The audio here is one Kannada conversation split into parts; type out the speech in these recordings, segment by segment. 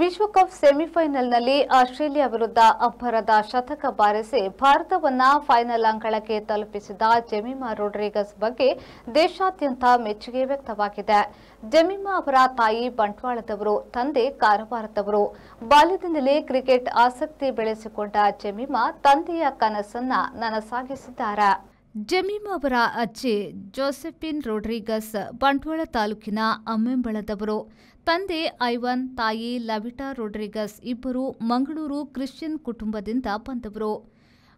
ವಿಶ್ವಕಪ್ ಸೆಮಿಫೈನಲ್ನಲ್ಲಿ ಆಸ್ಟ್ರೇಲಿಯಾ ವಿರುದ್ಧ ಅಬ್ಬರದ ಶತಕ ಬಾರಿಸಿ ಭಾರತವನ್ನ ಫೈನಲ್ ಅಂಗಳಕ್ಕೆ ತಲುಪಿಸಿದ ಜೆಮಿಮಾ ರೋಡ್ರಿಗಸ್ ಬಗ್ಗೆ ದೇಶಾದ್ಯಂತ ಮೆಚ್ಚುಗೆ ವ್ಯಕ್ತವಾಗಿದೆ. ಜೆಮಿಮಾ ಅವರ ತಾಯಿ ಬಂಟ್ವಾಳದವರು, ತಂದೆ ಕಾರವಾರದವರು. ಬಾಲ್ಯದಿಂದಲೇ ಕ್ರಿಕೆಟ್ ಆಸಕ್ತಿ ಬೆಳೆಸಿಕೊಂಡ ಜೆಮಿಮಾ ತಂದೆಯ ಕನಸನ್ನ ನನಸಾಗಿಸಿದ್ದಾರೆ. ಜೆಮಿಮಾ ಅವರ ಅಜ್ಜಿ ಜೋಸೆಫಿನ್ ರೋಡ್ರಿಗಸ್ ಬಂಟ್ವಾಳ ತಾಲೂಕಿನ ಅಮ್ಮೆಂಬಳದವರು. ತಂದೆ ಐವನ್, ತಾಯಿ ಲವಿಟಾ ರೋಡ್ರಿಗಸ್ ಇಬ್ಬರು ಮಂಗಳೂರು ಕ್ರಿಶ್ಚಿಯನ್ ಕುಟುಂಬದಿಂದ ಬಂದವರು.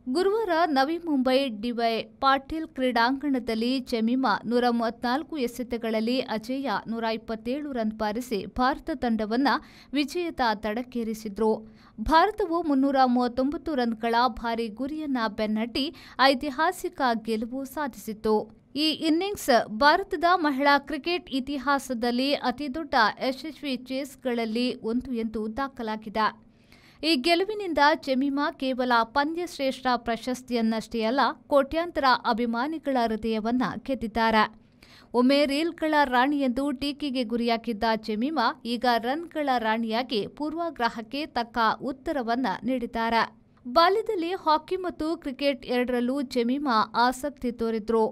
ಗುರುವಾರ ನವಿ ಮುಂಬೈ ಡಿವೈ ಪಾಟೀಲ್ ಕ್ರೀಡಾಂಗಣದಲ್ಲಿ ಜೆಮಿಮಾ 134 ಎಸೆತಗಳಲ್ಲಿ ಅಜೇಯ 127 ರನ್ ಬಾರಿಸಿ ಭಾರತ ತಂಡವನ್ನು ವಿಜಯದ ದಡಕ್ಕೇರಿಸಿದ್ರು. ಭಾರತವು 339 ರನ್ಗಳ ಭಾರೀ ಗುರಿಯನ್ನ ಬೆನ್ನಟ್ಟಿ ಐತಿಹಾಸಿಕ ಗೆಲುವು ಸಾಧಿಸಿತು. ಈ ಇನ್ನಿಂಗ್ಸ್ ಭಾರತದ ಮಹಿಳಾ ಕ್ರಿಕೆಟ್ ಇತಿಹಾಸದಲ್ಲಿ ಅತಿದೊಡ್ಡ ಯಶಸ್ವಿ ಚೇಸ್ಗಳಲ್ಲಿ ಒಂದು ಎಂದು ದಾಖಲಾಗಿದೆ. ಈ ಗೆಲುವಿನಿಂದ ಜೆಮಿಮಾ ಕೇವಲ ಪಂದ್ಯಶ್ರೇಷ್ಠ ಪ್ರಶಸ್ತಿಯನ್ನಷ್ಟೇ ಅಲ್ಲ, ಕೋಟ್ಯಾಂತರ ಅಭಿಮಾನಿಗಳ ಹೃದಯವನ್ನ ಗೆದ್ದಿದ್ದಾರೆ. ಒಮ್ಮೆ ರೀಲ್ಗಳ ರಾಣಿ ಎಂದು ಟೀಕೆಗೆ ಗುರಿಯಾಗಿದ್ದ ಜೆಮಿಮಾ ಈಗ ರನ್ಗಳ ರಾಣಿಯಾಗಿ ಪೂರ್ವಾಗ್ರಹಕ್ಕೆ ತಕ್ಕ ಉತ್ತರವನ್ನ ನೀಡಿದ್ದಾರೆ. ಬಾಲ್ಯದಲ್ಲಿ ಹಾಕಿ ಮತ್ತು ಕ್ರಿಕೆಟ್ ಎರಡರಲ್ಲೂ ಜೆಮಿಮಾ ಆಸಕ್ತಿ ತೋರಿದ್ರು.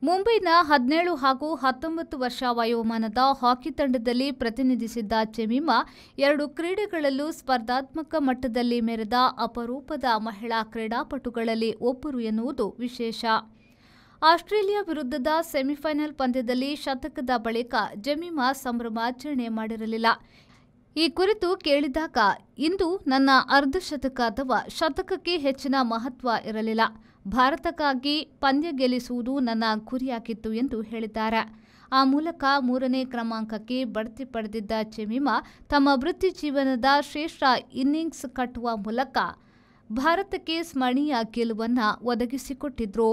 ಮುಂಬೈನ 17 ಹಾಗೂ 19 ವರ್ಷ ವಯೋಮಾನದ ಹಾಕಿ ತಂಡದಲ್ಲಿ ಪ್ರತಿನಿಧಿಸಿದ್ದ ಜೆಮಿಮಾ 2 ಕ್ರೀಡೆಗಳಲ್ಲೂ ಸ್ಪರ್ಧಾತ್ಮಕ ಮಟ್ಟದಲ್ಲಿ ಮೆರೆದ ಅಪರೂಪದ ಮಹಿಳಾ ಕ್ರೀಡಾಪಟುಗಳಲ್ಲಿ ಒಬ್ಬರು ಎನ್ನುವುದು ವಿಶೇಷ. ಆಸ್ಟ್ರೇಲಿಯಾ ವಿರುದ್ಧದ ಸೆಮಿಫೈನಲ್ ಪಂದ್ಯದಲ್ಲಿ ಶತಕದ ಬಳಿಕ ಜೆಮಿಮಾ ಸಂಭ್ರಮಾಚರಣೆ ಮಾಡಿರಲಿಲ್ಲ. ಈ ಕುರಿತು ಕೇಳಿದಾಗ, ಇಂದು ನನ್ನ ಅರ್ಧಶತಕ ಅಥವಾ ಶತಕಕ್ಕೆ ಹೆಚ್ಚಿನ ಮಹತ್ವ ಇರಲಿಲ್ಲ. ಭಾರತಕ್ಕಾಗಿ ಪಂದ್ಯ ಗೆಲ್ಲಿಸುವುದು ನನ್ನ ಗುರಿಯಾಗಿತ್ತು ಎಂದು ಹೇಳಿದ್ದಾರೆ. ಆ ಮೂಲಕ 3ನೇ ಕ್ರಮಾಂಕಕ್ಕೆ ಬಡ್ತಿ ಪಡೆದಿದ್ದ ಜೆಮಿಮಾ ತಮ್ಮ ವೃತ್ತಿ ಜೀವನದ ಶ್ರೇಷ್ಠ ಇನ್ನಿಂಗ್ಸ್ ಕಟ್ಟುವ ಮೂಲಕ ಭಾರತಕ್ಕೆ ಸ್ಮರಣೀಯ ಗೆಲುವನ್ನು ಒದಗಿಸಿಕೊಟ್ಟಿದ್ರು.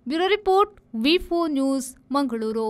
ಬ್ಯೂರೋ ರಿಪೋರ್ಟ್, ವಿ4 ನ್ಯೂಸ್, ಮಂಗಳೂರು.